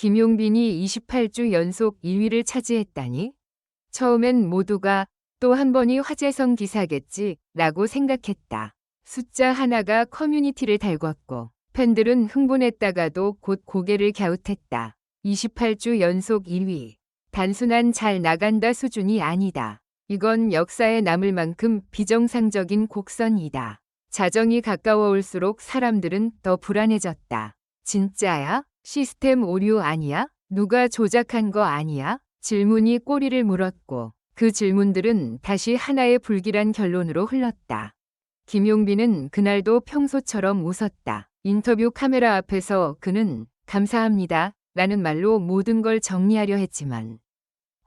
김용빈이 28주 연속 1위를 차지했다니? 처음엔 모두가 또 한 번이 화제성 기사겠지 라고 생각했다. 숫자 하나가 커뮤니티를 달궜고 팬들은 흥분했다가도 곧 고개를 갸웃했다. 28주 연속 1위. 단순한 잘 나간다 수준이 아니다. 이건 역사에 남을 만큼 비정상적인 곡선이다. 자정이 가까워올수록 사람들은 더 불안해졌다. 진짜야? 시스템 오류 아니야? 누가 조작한 거 아니야? 질문이 꼬리를 물었고 그 질문들은 다시 하나의 불길한 결론으로 흘렀다. 김용빈은 그날도 평소처럼 웃었다. 인터뷰 카메라 앞에서 그는 감사합니다 라는 말로 모든 걸 정리하려 했지만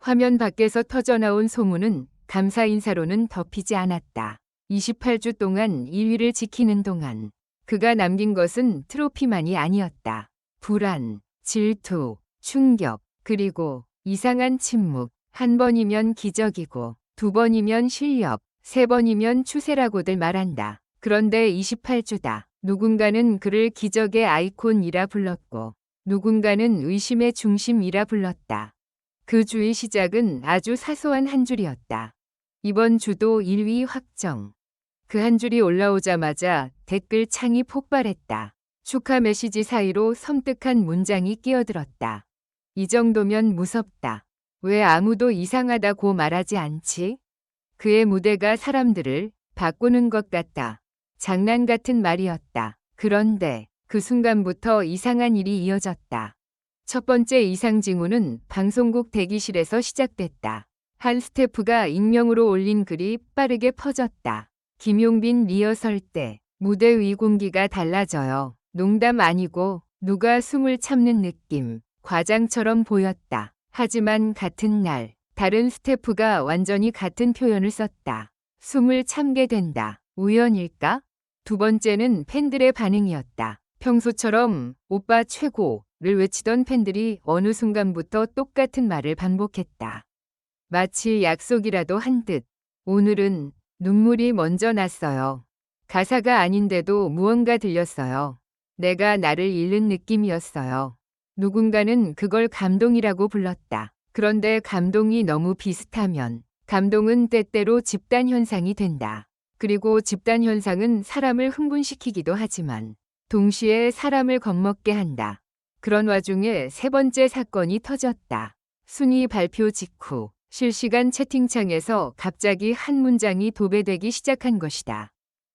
화면 밖에서 터져나온 소문은 감사 인사로는 덮이지 않았다. 28주 동안 1위를 지키는 동안 그가 남긴 것은 트로피만이 아니었다. 불안, 질투, 충격, 그리고 이상한 침묵. 한 번이면 기적이고 두 번이면 실력, 세 번이면 추세라고들 말한다. 그런데 28주다. 누군가는 그를 기적의 아이콘이라 불렀고 누군가는 의심의 중심이라 불렀다. 그 주의 시작은 아주 사소한 한 줄이었다. 이번 주도 1위 확정. 그 한 줄이 올라오자마자 댓글 창이 폭발했다. 축하 메시지 사이로 섬뜩한 문장이 끼어들었다. 이 정도면 무섭다. 왜 아무도 이상하다고 말하지 않지? 그의 무대가 사람들을 바꾸는 것 같다. 장난 같은 말이었다. 그런데 그 순간부터 이상한 일이 이어졌다. 첫 번째 이상 징후는 방송국 대기실에서 시작됐다. 한 스태프가 익명으로 올린 글이 빠르게 퍼졌다. 김용빈 리허설 때 무대 위 공기가 달라져요. 농담 아니고 누가 숨을 참는 느낌. 과장처럼 보였다. 하지만 같은 날 다른 스태프가 완전히 같은 표현을 썼다. 숨을 참게 된다. 우연일까? 두 번째는 팬들의 반응이었다. 평소처럼 오빠 최고를 외치던 팬들이 어느 순간부터 똑같은 말을 반복했다. 마치 약속이라도 한 듯. 오늘은 눈물이 먼저 났어요. 가사가 아닌데도 무언가 들렸어요. 내가 나를 잃는 느낌이었어요. 누군가는 그걸 감동이라고 불렀다. 그런데 감동이 너무 비슷하면 감동은 때때로 집단 현상이 된다. 그리고 집단 현상은 사람을 흥분시키기도 하지만 동시에 사람을 겁먹게 한다. 그런 와중에 세 번째 사건이 터졌다. 순위 발표 직후 실시간 채팅창에서 갑자기 한 문장이 도배되기 시작한 것이다.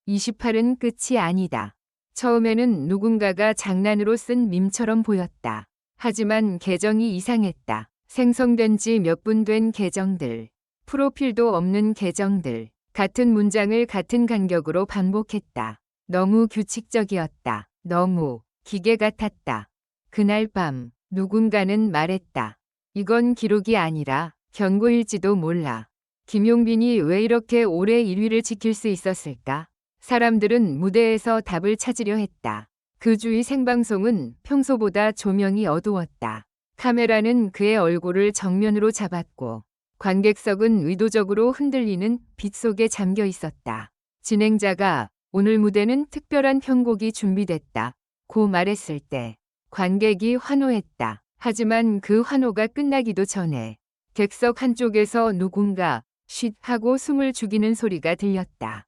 28은 끝이 아니다. 처음에는 누군가가 장난으로 쓴 밈처럼 보였다. 하지만 계정이 이상했다. 생성된 지 몇 분 된 계정들, 프로필도 없는 계정들, 같은 문장을 같은 간격으로 반복했다. 너무 규칙적이었다. 너무 기계 같았다. 그날 밤 누군가는 말했다. 이건 기록이 아니라 경고일지도 몰라. 김용빈이 왜 이렇게 오래 1위를 지킬 수 있었을까? 사람들은 무대에서 답을 찾으려 했다. 그 주의 생방송은 평소보다 조명이 어두웠다. 카메라는 그의 얼굴을 정면으로 잡았고 관객석은 의도적으로 흔들리는 빛 속에 잠겨 있었다. 진행자가 오늘 무대는 특별한 편곡이 준비됐다. 고 말했을 때 관객이 환호했다. 하지만 그 환호가 끝나기도 전에 객석 한쪽에서 누군가 쉿 하고 숨을 죽이는 소리가 들렸다.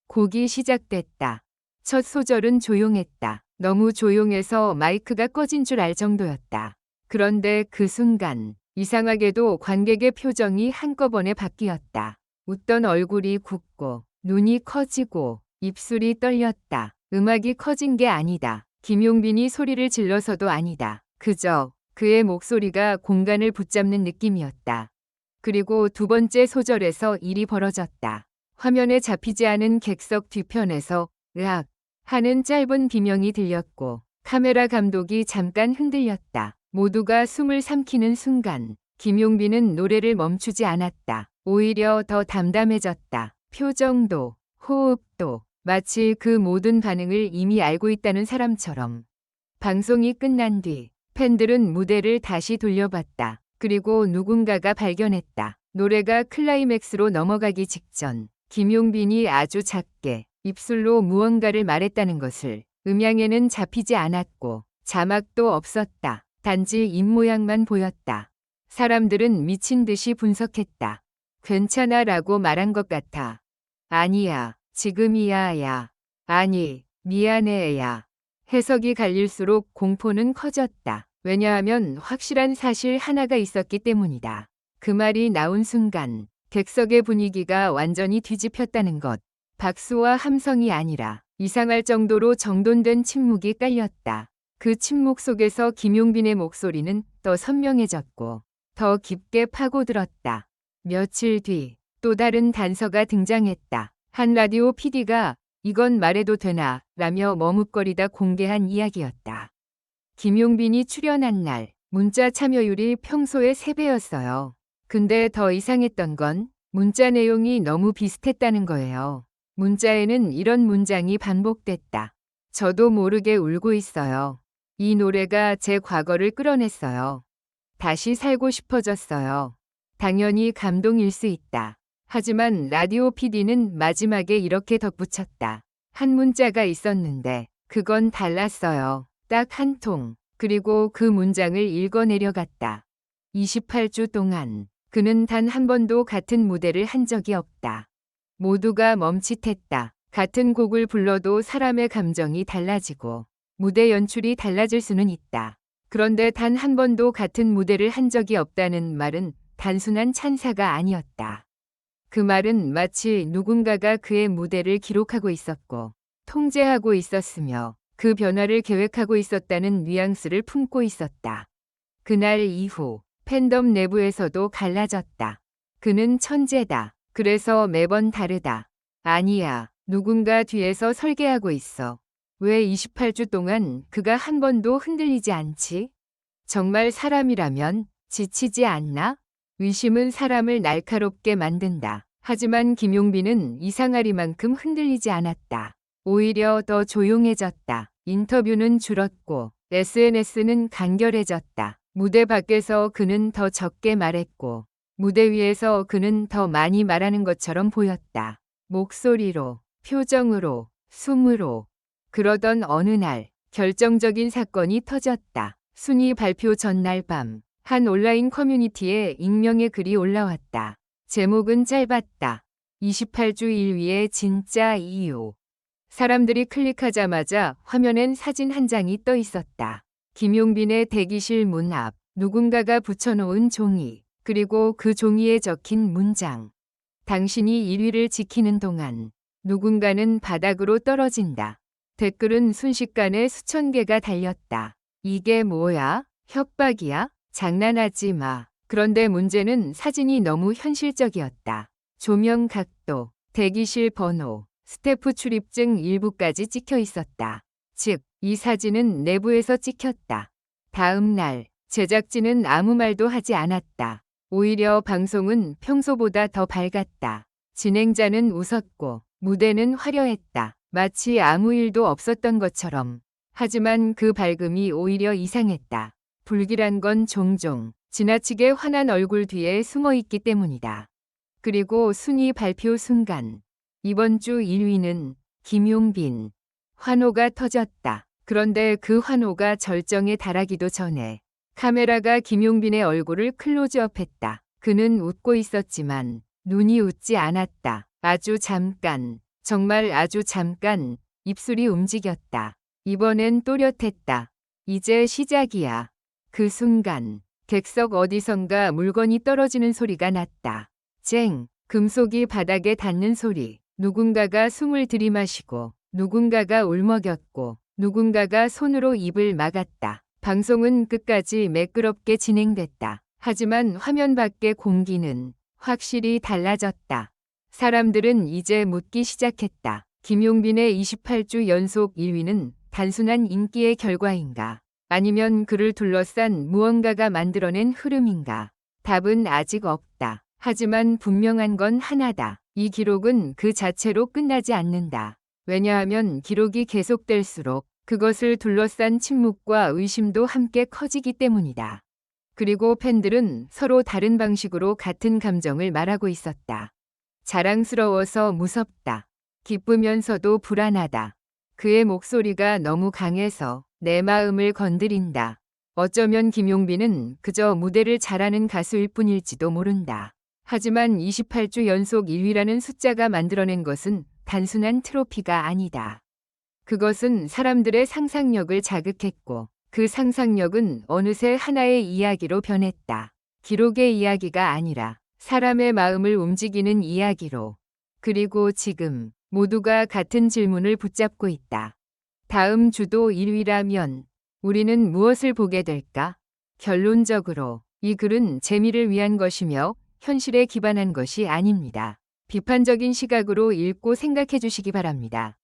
곡이 시작됐다. 첫 소절은 조용했다. 너무 조용해서 마이크가 꺼진 줄 알 정도였다. 그런데 그 순간 이상하게도 관객의 표정이 한꺼번에 바뀌었다. 웃던 얼굴이 굳고 눈이 커지고 입술이 떨렸다. 음악이 커진 게 아니다. 김용빈이 소리를 질러서도 아니다. 그저 그의 목소리가 공간을 붙잡는 느낌이었다. 그리고 두 번째 소절에서 일이 벌어졌다. 화면에 잡히지 않은 객석 뒤편에서 으악 하는 짧은 비명이 들렸고 카메라 감독이 잠깐 흔들렸다. 모두가 숨을 삼키는 순간 김용빈은 노래를 멈추지 않았다. 오히려 더 담담해졌다. 표정도 호흡도 마치 그 모든 반응을 이미 알고 있다는 사람처럼. 방송이 끝난 뒤 팬들은 무대를 다시 돌려봤다. 그리고 누군가가 발견했다. 노래가 클라이맥스로 넘어가기 직전 김용빈이 아주 작게 입술로 무언가를 말했다는 것을. 음향에는 잡히지 않았고 자막도 없었다. 단지 입모양만 보였다. 사람들은 미친 듯이 분석했다. 괜찮아 라고 말한 것 같아. 아니야, 지금이야 야. 아니, 미안해 야. 해석이 갈릴수록 공포는 커졌다. 왜냐하면 확실한 사실 하나가 있었기 때문이다. 그 말이 나온 순간 객석의 분위기가 완전히 뒤집혔다는 것. 박수와 함성이 아니라 이상할 정도로 정돈된 침묵이 깔렸다. 그 침묵 속에서 김용빈의 목소리는 더 선명해졌고 더 깊게 파고들었다. 며칠 뒤 또 다른 단서가 등장했다. 한 라디오 PD가 이건 말해도 되나 라며 머뭇거리다 공개한 이야기였다. 김용빈이 출연한 날 문자 참여율이 평소의 3배였어요. 근데 더 이상했던 건 문자 내용이 너무 비슷했다는 거예요. 문자에는 이런 문장이 반복됐다. 저도 모르게 울고 있어요. 이 노래가 제 과거를 끌어냈어요. 다시 살고 싶어졌어요. 당연히 감동일 수 있다. 하지만 라디오 PD는 마지막에 이렇게 덧붙였다. 한 문자가 있었는데 그건 달랐어요. 딱 한 통. 그리고 그 문장을 읽어내려갔다. 28주 동안 그는 단 한 번도 같은 무대를 한 적이 없다. 모두가 멈칫했다. 같은 곡을 불러도 사람의 감정이 달라지고 무대 연출이 달라질 수는 있다. 그런데 단 한 번도 같은 무대를 한 적이 없다는 말은 단순한 찬사가 아니었다. 그 말은 마치 누군가가 그의 무대를 기록하고 있었고 통제하고 있었으며 그 변화를 계획하고 있었다는 뉘앙스를 품고 있었다. 그날 이후 팬덤 내부에서도 갈라졌다. 그는 천재다. 그래서 매번 다르다. 아니야. 누군가 뒤에서 설계하고 있어. 왜 28주 동안 그가 한 번도 흔들리지 않지? 정말 사람이라면 지치지 않나? 의심은 사람을 날카롭게 만든다. 하지만 김용빈은 이상하리만큼 흔들리지 않았다. 오히려 더 조용해졌다. 인터뷰는 줄었고 SNS는 간결해졌다. 무대 밖에서 그는 더 적게 말했고 무대 위에서 그는 더 많이 말하는 것처럼 보였다. 목소리로, 표정으로, 숨으로. 그러던 어느 날 결정적인 사건이 터졌다. 순위 발표 전날 밤 한 온라인 커뮤니티에 익명의 글이 올라왔다. 제목은 짧았다. 28주 1위의 진짜 이유. 사람들이 클릭하자마자 화면엔 사진 한 장이 떠 있었다. 김용빈의 대기실 문 앞, 누군가가 붙여놓은 종이, 그리고 그 종이에 적힌 문장. 당신이 1위를 지키는 동안 누군가는 바닥으로 떨어진다. 댓글은 순식간에 수천 개가 달렸다. 이게 뭐야? 협박이야? 장난하지 마. 그런데 문제는 사진이 너무 현실적이었다. 조명 각도, 대기실 번호, 스태프 출입증 일부까지 찍혀 있었다. 즉, 이 사진은 내부에서 찍혔다. 다음 날, 제작진은 아무 말도 하지 않았다. 오히려 방송은 평소보다 더 밝았다. 진행자는 웃었고, 무대는 화려했다. 마치 아무 일도 없었던 것처럼. 하지만 그 밝음이 오히려 이상했다. 불길한 건 종종 지나치게 환한 얼굴 뒤에 숨어 있기 때문이다. 그리고 순위 발표 순간 이번 주 1위는 김용빈. 환호가 터졌다. 그런데 그 환호가 절정에 달하기도 전에 카메라가 김용빈의 얼굴을 클로즈업했다. 그는 웃고 있었지만 눈이 웃지 않았다. 아주 잠깐, 정말 아주 잠깐 입술이 움직였다. 이번엔 또렷했다. 이제 시작이야. 그 순간 객석 어디선가 물건이 떨어지는 소리가 났다. 쨍, 금속이 바닥에 닿는 소리. 누군가가 숨을 들이마시고 누군가가 울먹였고 누군가가 손으로 입을 막았다. 방송은 끝까지 매끄럽게 진행됐다. 하지만 화면 밖의 공기는 확실히 달라졌다. 사람들은 이제 묻기 시작했다. 김용빈의 28주 연속 1위는 단순한 인기의 결과인가? 아니면 그를 둘러싼 무언가가 만들어낸 흐름인가? 답은 아직 없다. 하지만 분명한 건 하나다. 이 기록은 그 자체로 끝나지 않는다. 왜냐하면 기록이 계속될수록 그것을 둘러싼 침묵과 의심도 함께 커지기 때문이다. 그리고 팬들은 서로 다른 방식으로 같은 감정을 말하고 있었다. 자랑스러워서 무섭다. 기쁘면서도 불안하다. 그의 목소리가 너무 강해서 내 마음을 건드린다. 어쩌면 김용빈은 그저 무대를 잘하는 가수일 뿐일지도 모른다. 하지만 28주 연속 1위라는 숫자가 만들어낸 것은 단순한 트로피가 아니다. 그것은 사람들의 상상력을 자극했고 그 상상력은 어느새 하나의 이야기로 변했다. 기록의 이야기가 아니라 사람의 마음을 움직이는 이야기로. 그리고 지금 모두가 같은 질문을 붙잡고 있다. 다음 주도 1위라면 우리는 무엇을 보게 될까? 결론적으로 이 글은 재미를 위한 것이며 현실에 기반한 것이 아닙니다. 비판적인 시각으로 읽고 생각해 주시기 바랍니다.